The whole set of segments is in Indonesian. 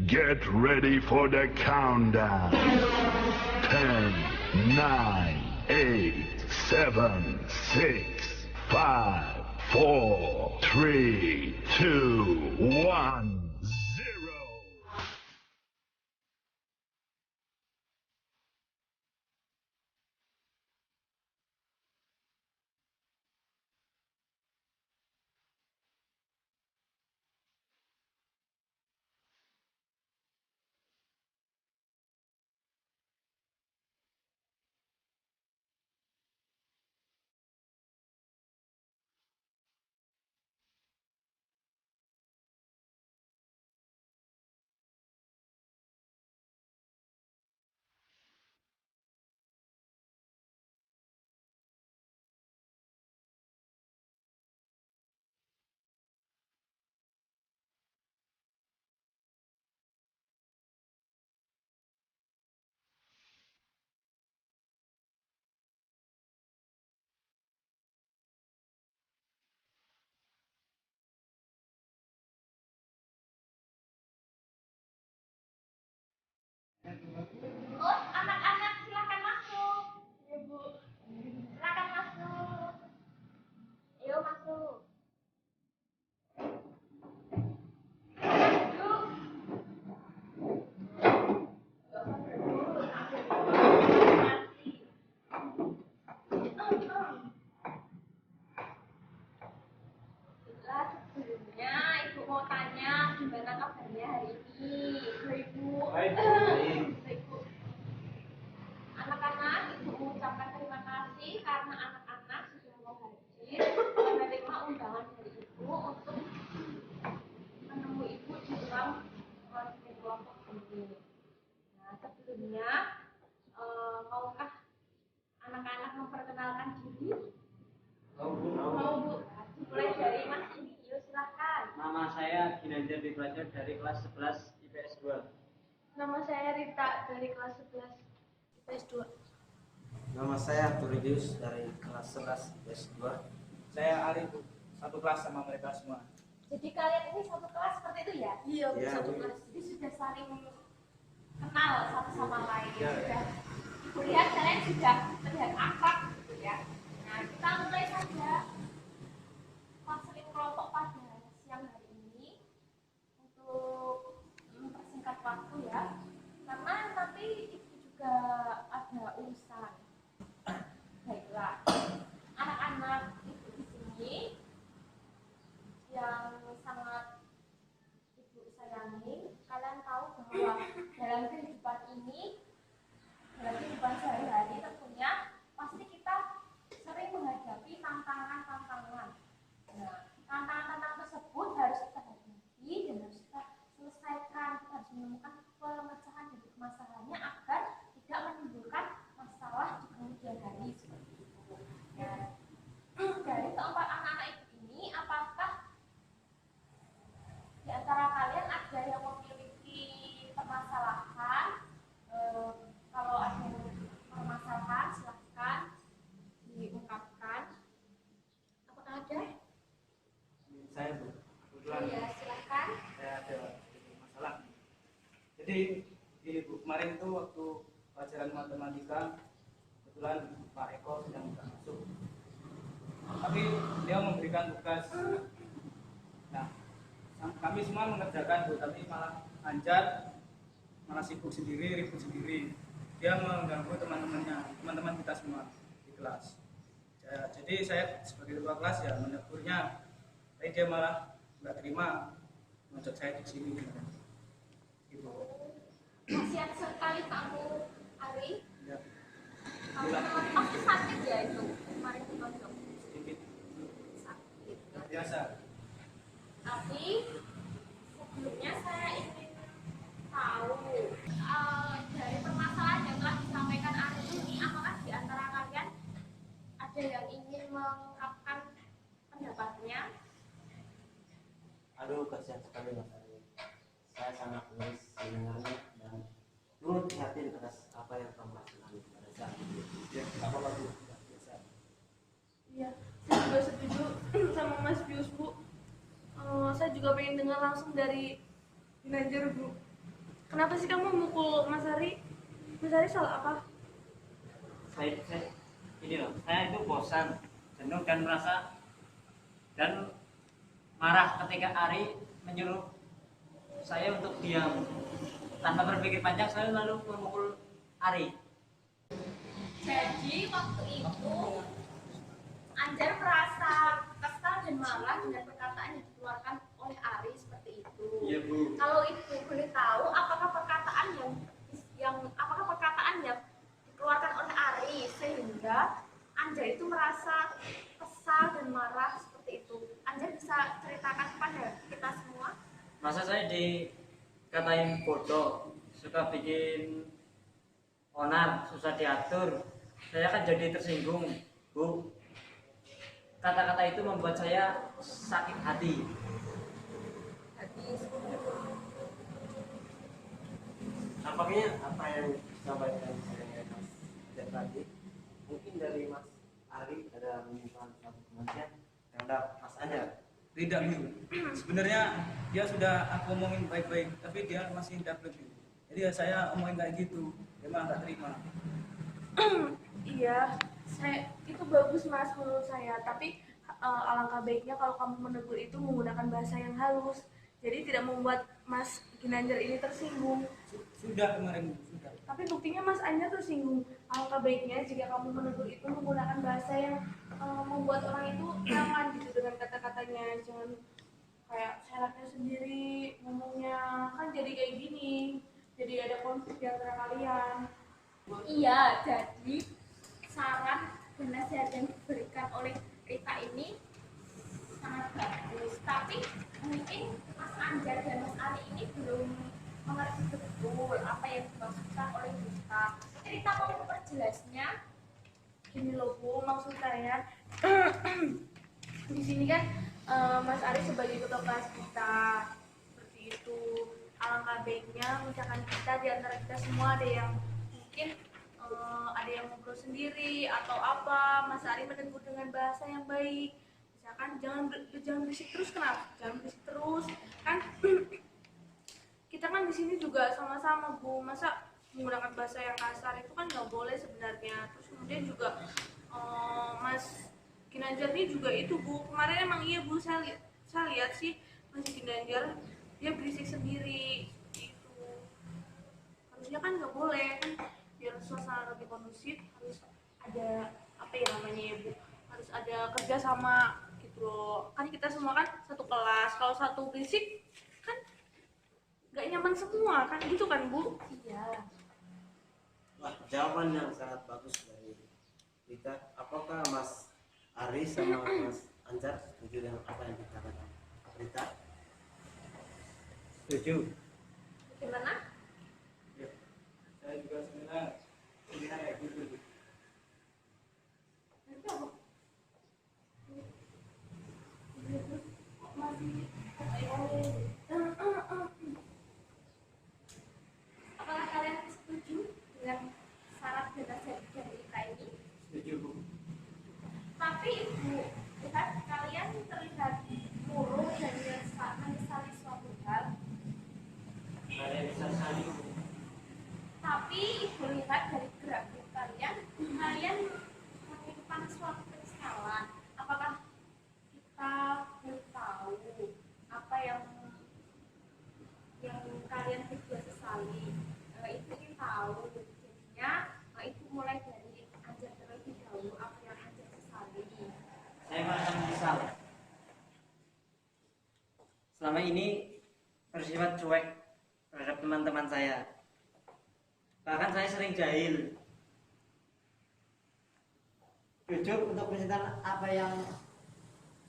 Get ready for the countdown. 10, 9, 8, 7, 6, 5, 4, 3, 2, 1, 0. Oh, anak-anak silakan masuk. Ya, Bu. Silakan masuk. Ayo masuk. Duduk. Baiklah, sebelumnya Ibu mau tanya gimana kabarnya hari ini. Ibu. Baik. Baik, Bu. Anak-anak, Ibu mengucapkan terima kasih karena anak-anak sudah mau hadir menerima undangan dari Ibu untuk menemui Ibu di ruang kelompok ini. Nah, sebelumnya, maukah anak-anak memperkenalkan diri? Mau, Bu. Mau, Bu. Dimulai dari Mas ini, yuk silakan. Nama saya Ginanjar Dipraja dari kelas 11 IPS 2. Nama saya Rita dari kelas 11 IPS 2. Nama saya Turidius dari kelas 11 IPS 2. Saya Ali, Bu. Satu kelas sama mereka semua. Jadi kalian ini satu kelas seperti itu ya? Iya, Iya, satu Bu. kelas. Jadi sudah saling kenal satu sama lain. Iya. Sudah. Ibu lihat kalian sudah terlihat akrab gitu ya. Nah, kita mulai saja konseling kelompok pada siang hari ini untuk mempersingkat waktu ya. Karena nanti Ibu juga ada urusan. Baiklah, anak-anak Ibu di sini yang sangat Ibu sayangi, kalian tahu bahwa dalam kehidupan ini, dalam kehidupan sehari-hari tentunya pasti kita sering menghadapi tantangan-tantangan. Nah, tantangan-tantangan tersebut harus kita hadapi dan harus kita selesaikan. Kita harus menemukan pemecahan dari permasalahannya agar tidak menimbulkan masalah di kemudian hari seperti itu. Nah, dari keempat anak-anak ini, apakah di antara kalian ada yang memiliki permasalahan? Kalau ada permasalahan, silahkan diungkapkan. Apakah ada? Saya, Bu. Kebetulan Ya, silahkan. saya ada masalah. Jadi, gini, Bu. Kemarin itu waktu pelajaran matematika, kebetulan Pak Eko sedang tidak masuk. Tapi dia memberikan tugas. Nah, kami semua mengerjakan, Bu, tapi malah lancar, malah sibuk sendiri, ribut sendiri. Dia mengganggu teman-teman kita semua di kelas. Jadi saya sebagai ketua kelas ya menegurnya, tapi dia malah nggak terima, ngajak saya di sini. Gitu. Kasihan sekali kamu, Ari. Ya, Kamu pasti sakit ya itu kemarin di pondok. sedikit Sakit. biasa. Tapi sebelumnya saya ingin tahu dari permasalahan yang telah disampaikan Ari ini, apakah di antara kalian ada yang ingin mengungkapkan pendapatnya? Aduh, kasihan sekali Mas Ari. Saya sangat gelis mendengarnya dan turut prihatin atas apa yang kamu lakukan pada saat itu. Ya, nggak apa-apa, Bu. Biasa. Iya, saya juga setuju sama Mas Pius, Bu. Saya juga pengen dengar langsung dari Ginanjar, Bu. Kenapa sih kamu mukul Mas Ari? Mas Ari salah apa? Saya ini loh, saya itu bosan, jenuh dan merasa dan marah ketika Ari menyuruh saya untuk diam. Tanpa berpikir panjang saya lalu memukul Ari. Jadi waktu itu Anjar merasa kesal dan marah dengan perkataan yang dikeluarkan oleh Ari seperti itu. Iya, Bu. Kalau ibu boleh tahu, apakah perkataan yang dikeluarkan oleh Ari sehingga Anjar itu merasa kesal dan marah seperti itu? Anjar bisa ceritakan kepada kita semua? Masa saya dikatain bodoh, suka bikin onar, susah diatur. Saya kan jadi tersinggung, Bu. Kata-kata itu membuat saya sakit hati. Nampaknya apa yang disampaikan oleh Mas Jan tadi, mungkin dari Mas Ari ada menyimpan satu kematian terhadap Mas Anjar. Tidak, Bu. Sebenarnya dia sudah aku omongin baik-baik, tapi dia masih double, Bu. Jadi ya saya omongin kayak gitu, dia malah nggak terima. Iya, itu bagus Mas menurut saya. Tapi alangkah baiknya kalau kamu menegur itu menggunakan bahasa yang halus. Jadi tidak membuat Mas Ginanjar ini tersinggung. Sudah kemarin, Bu, sudah. Tapi buktinya Mas Anjar tersinggung. Alangkah baiknya jika kamu menegur itu menggunakan bahasa yang membuat orang itu nyaman gitu dengan kata-katanya. Jangan kayak seenaknya sendiri ngomongnya, kan jadi kayak gini. Jadi ada konflik di antara kalian. Iya, jadi saran dan nasihat yang diberikan oleh Rita ini sangat bagus. Tapi mungkin Mas Anjar dan Mas Ari ini belum mengerti betul apa yang dimaksudkan oleh Rita. Rita mau memperjelasnya. Gini loh Bu, maksud saya di sini kan Mas Ari sebagai ketua kelas kita seperti itu. Alangkah baiknya misalkan kita di antara kita semua ada yang mungkin ada yang ngobrol sendiri atau apa, Mas Ari menegur dengan bahasa yang baik. Misalkan jangan berisik terus, kenapa? Jangan berisik terus kan. Kita kan di sini juga sama-sama Bu, masa menggunakan bahasa yang kasar itu kan nggak boleh sebenarnya. Terus kemudian juga Mas Ginanjar ini juga itu Bu, kemarin emang iya Bu, saya lihat sih Mas Ginanjar dia berisik sendiri itu. Harusnya kan nggak boleh kan, biar suasana lebih kondusif harus ada apa ya namanya ya Bu, harus ada kerja sama gitu loh. Kan kita semua kan satu kelas, kalau satu berisik kan nggak nyaman semua kan gitu kan Bu. Iya. Wah, jawaban yang sangat bagus dari Rita. Apakah Mas Ari sama Mas Anjar setuju dengan apa yang dikatakan Rita? Setuju. Gimana? Ya. Saya juga sebenarnya kayak gitu, Bu. Apakah kalian setuju dengan syarat dan nasihat dari Rita ini? Setuju, Bu. Tapi Ibu, lihat kalian terlihat murung dan menyesali suatu hal. Ada yang bisa saling. Tapi Ibu lihat dari gerak-gerik kalian menyimpan suatu penyesalan. Apakah kita boleh tahu apa yang kalian berdua sesali? Ibu ingin tahu. Jadinya Ibu mulai dari Anjar terlebih dahulu apa yang Anjar sesali. Saya merasa menyesal. Selama ini bersifat cuek terhadap teman-teman saya. Bahkan saya sering jahil. Jujur, untuk menceritakan apa yang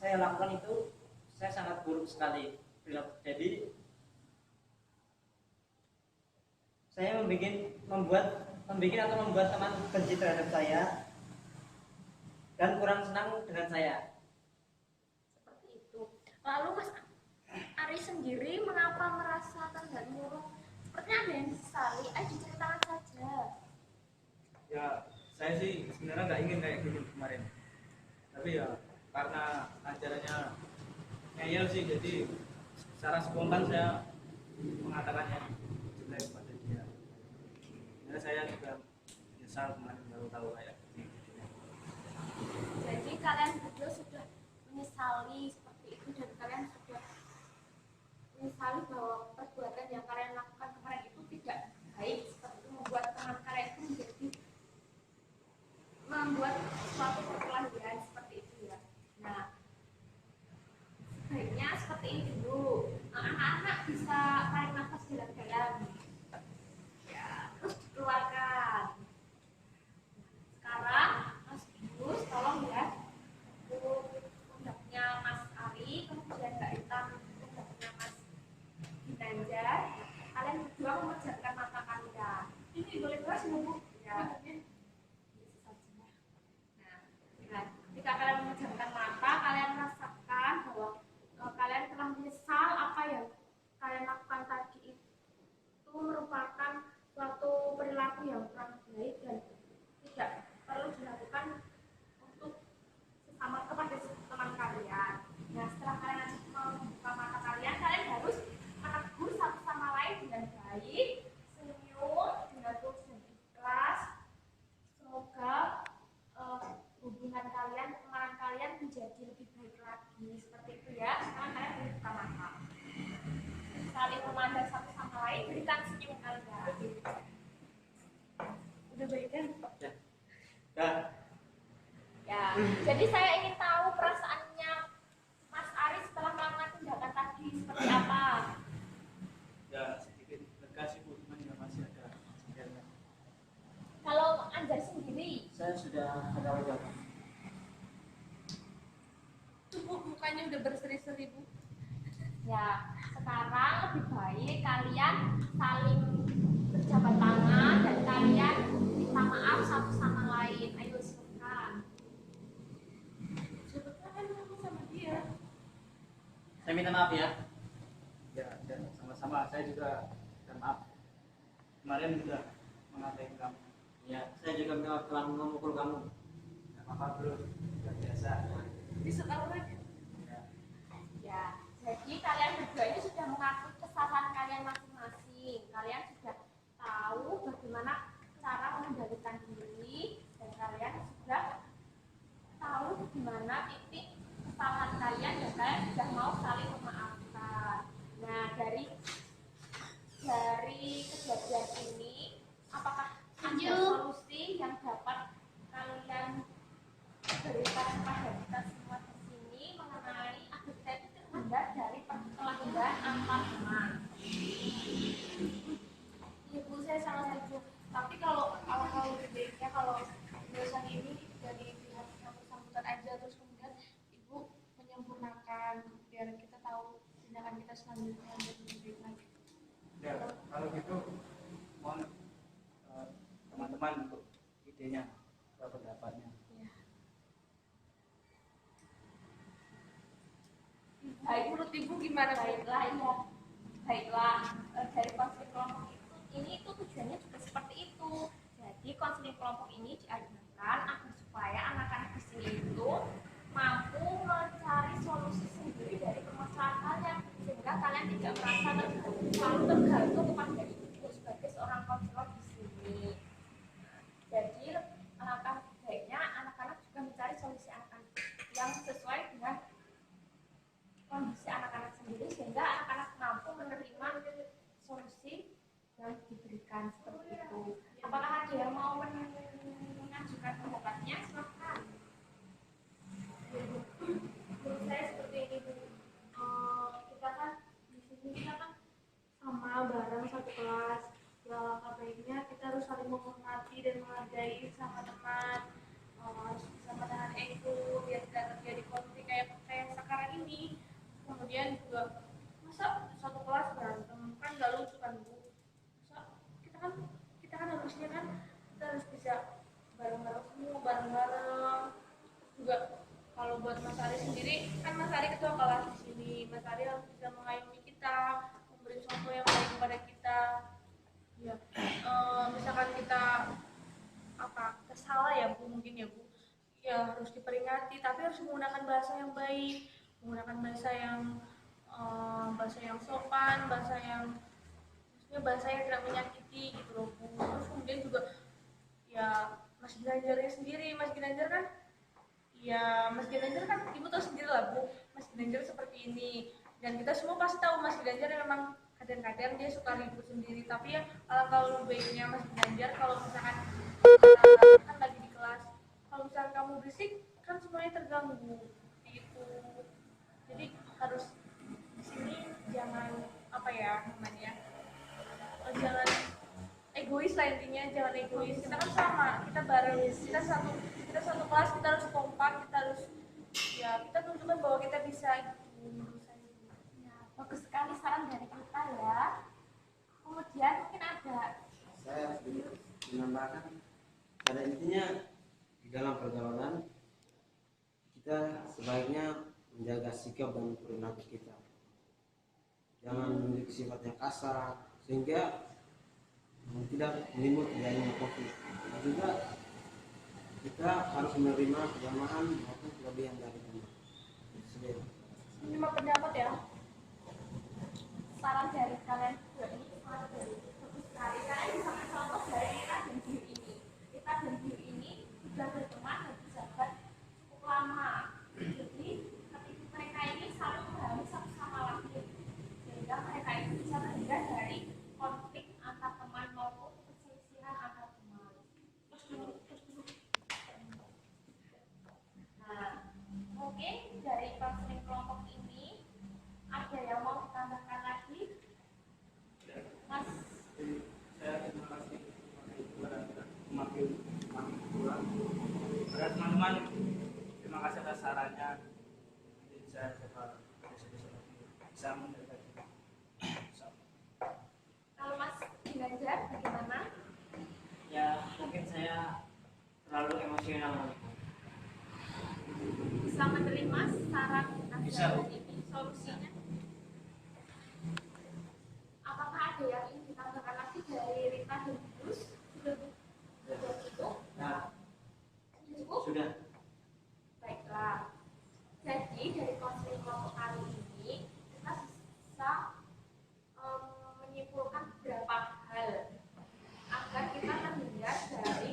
saya lakukan itu, saya sangat buruk sekali. Jadi saya membuat teman benci terhadap saya dan kurang senang dengan saya. Seperti itu. Lalu Mas Ari sendiri mengapa merasa terlihat murung? Sepertinya ada yang disesali. Ayo diceritakan saja. Ya, saya sih sebenarnya nggak ingin kayak gitu kemarin. Tapi ya karena acaranya ngeyel sih, jadi secara spontan saya mengatakannya jelek. merupakan suatu perilaku yang kurang baik dan tidak perlu dilakukan untuk sesama kepada teman kalian. Nah, setelah kalian membuka mata kalian, kalian harus menegur satu sama lain dengan baik, senyum, dengan tulus dan ikhlas. Semoga hubungan kalian, pertemanan kalian menjadi lebih baik lagi. Seperti itu ya. Sekarang kalian membuka mata, saling memandang satu sama lain, berikan senyum kalian. Udah baik kan? Ya, jadi saya ingin tahu perasaannya Mas Ari setelah melakukan tindakan tadi seperti apa. Ya sedikit lega sih Bu, cuman ya masih ada sebenarnya. Kalau Anjar sendiri, Saya sudah ada wajah. Tuh Bu, mukanya udah berseri-seri Bu. ya sekarang lebih baik kalian saling berjabat tangan dan kalian minta maaf satu sama lain. Ayo silakan. Siapa kan kamu sama dia? Saya minta maaf ya. Ya dan sama-sama saya juga minta maaf. Kemarin sudah mengatain kamu. Ya, saya juga telah memukul kamu. Gak apa-apa bro, sudah biasa. Bisa tahu lagi. Ya, jadi kalian berdua ini sudah mengakui kesalahan kalian masing-masing. Kalian sudah tahu bagaimana cara mengendalikan diri dan kalian sudah tahu bagaimana titik kesalahan kalian dan kalian sudah mau saling memaafkan. Nah, dari kejadian ini, apakah ada solusi yang dapat kalian berikan kepada kita semua di sini mengenai agar kita itu terhindar dari perkelahian antar teman? Ibu saya sangat setuju. Tapi kalau lebih baiknya kalau penjelasan ini dari pihak yang bersangkutan aja, terus kemudian ibu menyempurnakan biar kita tahu tindakan kita selanjutnya lebih baik lagi. Ya kalau gitu mohon teman-teman untuk idenya atau pendapatnya. Baik, menurut ibu gimana? Baiklah, ya. Baiklah, dari konseling kelompok itu tujuannya juga seperti itu. Jadi konseling kelompok ini diadakan agar supaya anak-anak di sini itu mampu mencari solusi sendiri dari permasalahan kalian, sehingga kalian tidak merasa selalu tergantung kepada ibu sebagai seorang konselor di sini. Jadi alangkah baiknya anak-anak juga mencari solusi anak-anak yang sesuai dengan kondisi anak-anak sendiri, sehingga anak-anak mampu menerima solusi yang diberikan seperti itu. Apakah ada yang mau mengajukan pendapatnya? Silakan. Menurut saya seperti ini Bu. Kita kan di sini kita kan sama bareng satu kelas. Ya alangkah baiknya kita harus saling menghormati dan menghargai sama teman. Harus bisa menahan ego biar tidak terjadi konflik kayak sekarang ini. Kemudian juga masa satu kelas berantem kan nggak lucu kan Bu. Masa kita kan harusnya kan kita harus bisa bareng-bareng semua, bareng-bareng. Juga kalau buat Mas Ari sendiri kan Mas Ari ketua kelas di sini. Mas Ari harus bisa mengayomi kita, memberi contoh yang baik kepada kita. Ya, misalkan kita salah ya Bu, mungkin ya Bu. Ya harus diperingati, tapi harus menggunakan bahasa yang baik, menggunakan bahasa yang sopan, maksudnya bahasa yang tidak menyakiti gitu loh Bu. Terus kemudian juga ya Mas Ginanjarnya sendiri, Mas Ginanjar kan ibu tahu sendiri lah Bu, Mas Ginanjar seperti ini, dan kita semua pasti tahu Mas Ginanjar memang kadang-kadang dia suka ribut sendiri. Tapi ya kalau baiknya Mas Ginanjar kalau misalkan kan lagi di kelas, kalau misalkan kamu berisik kan semuanya terganggu gitu. Jadi harus di sini jangan jangan egois lah, intinya jangan egois. Kita kan sama, kita bareng, kita satu kelas, kita harus kompak, kita harus kita tunjukkan bahwa kita bisa gitu. Ya, bagus sekali saran dari kita ya. Kemudian mungkin ada Saya sedikit menambahkan, pada intinya di dalam pergaulan kita sebaiknya menjaga sikap dan perilaku kita, jangan memiliki sifat yang kasar sehingga tidak menimbul terjadinya COVID. Juga kita harus menerima kelemahan maupun kelebihan dari teman. Cuma pendapat ya. Saran dari kalian berdua ini sangat bagus sekali. Kalian bisa mencontoh dari Rita dan Biu ini. Rita dan Biu ini sudah berteman dan bersahabat cukup lama. Jadi ketika mereka ini saling memahami satu sama lain, sehingga mereka ini bisa terhindar dari konflik antar teman maupun perselisihan antar teman. Nah, mungkin dari konseling kelompok ini ada yang mau ditambahkan lagi, Mas? Saya terima kasih kepada semakin kurang. Pada teman-teman, terima kasih atas sarannya. Nanti saya coba bisa mendekat. Kalau Mas Ginanjar bagaimana? Ya mungkin saya terlalu emosional. Bisa menerima saran Bisa. nasihat ini, solusinya? Apakah ada yang ingin ditambahkan lagi dari Rita dan Gus? Sudah cukup? Nah, Sudah cukup? Sudah. Baiklah. Jadi dari konseling kelompok kali ini kita bisa menyimpulkan beberapa hal agar kita terhindar dari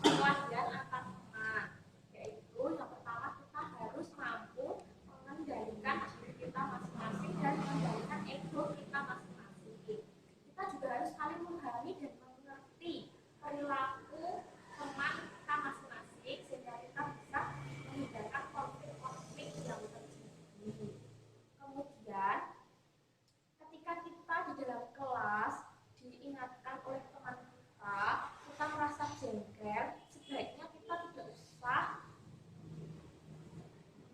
perkelahian antar teman. Yaitu yang pertama kita harus mampu mengendalikan diri kita masing-masing dan mengendalikan ego kita masing-masing. Kita juga harus saling memahami dan mengerti perilaku teman kita masing-masing sehingga kita bisa menghindarkan konflik-konflik yang terjadi. Kemudian ketika kita di dalam kelas diingatkan oleh teman kita merasa jengkel, sebaiknya kita tidak usah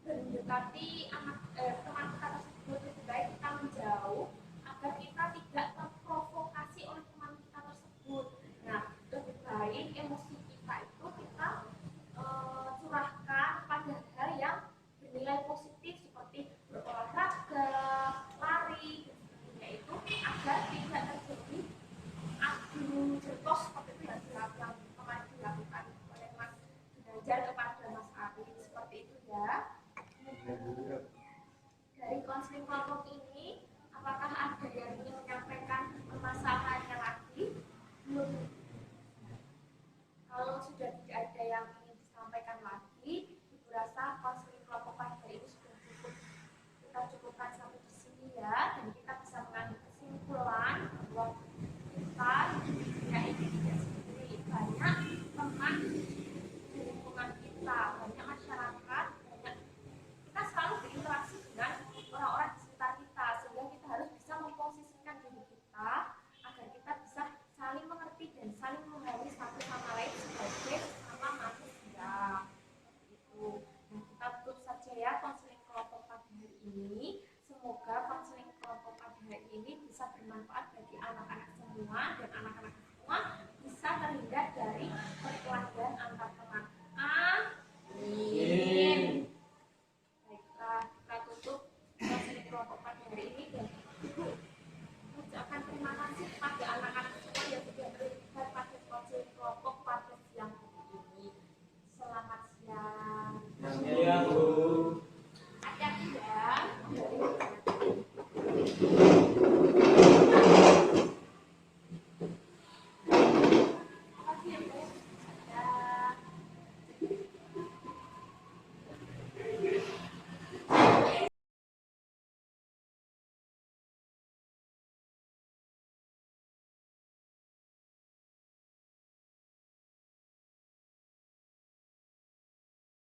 mendekati teman kita tersebut. Lebih baik kita menjauh agar kita tidak terprovokasi oleh teman kita tersebut. Nah, lebih baik emosi kita itu kita curahkan pada hal yang bernilai positif seperti berolahraga, lari, yaitu agar tidak terjadi adu jotos seperti itu yang kemarin dilakukan oleh Mas Ginanjar kepada Mas Ari, seperti itu ya. Dari konseling kelompok ini, apakah ada yang ingin menyampaikan permasalahannya lagi? Belum. Kalau sudah tidak ada yang ingin disampaikan lagi, Ibu rasa konseling kelompok pada ini sudah cukup. Kita cukupkan sampai di sini ya, dan kita bisa mengambil kesimpulan bahwa kita dunia ini tidak sendiri. Banyak teman di lingkungan kita, banyak masyarakat, banyak kita selalu berinteraksi dengan orang-orang di sekitar kita, sehingga kita harus bisa memposisikan diri kita agar kita bisa saling mengerti dan saling memahami satu sama lain sebagai sesama manusia. Itu. Nah, kita tutup saja ya konseling kelompok pagi hari ini. Semoga konseling kelompok pagi hari ini bisa bermanfaat bagi anak-anak semua dan anak-anak semua bisa terhindar dari perkelahian antar teman. Amin.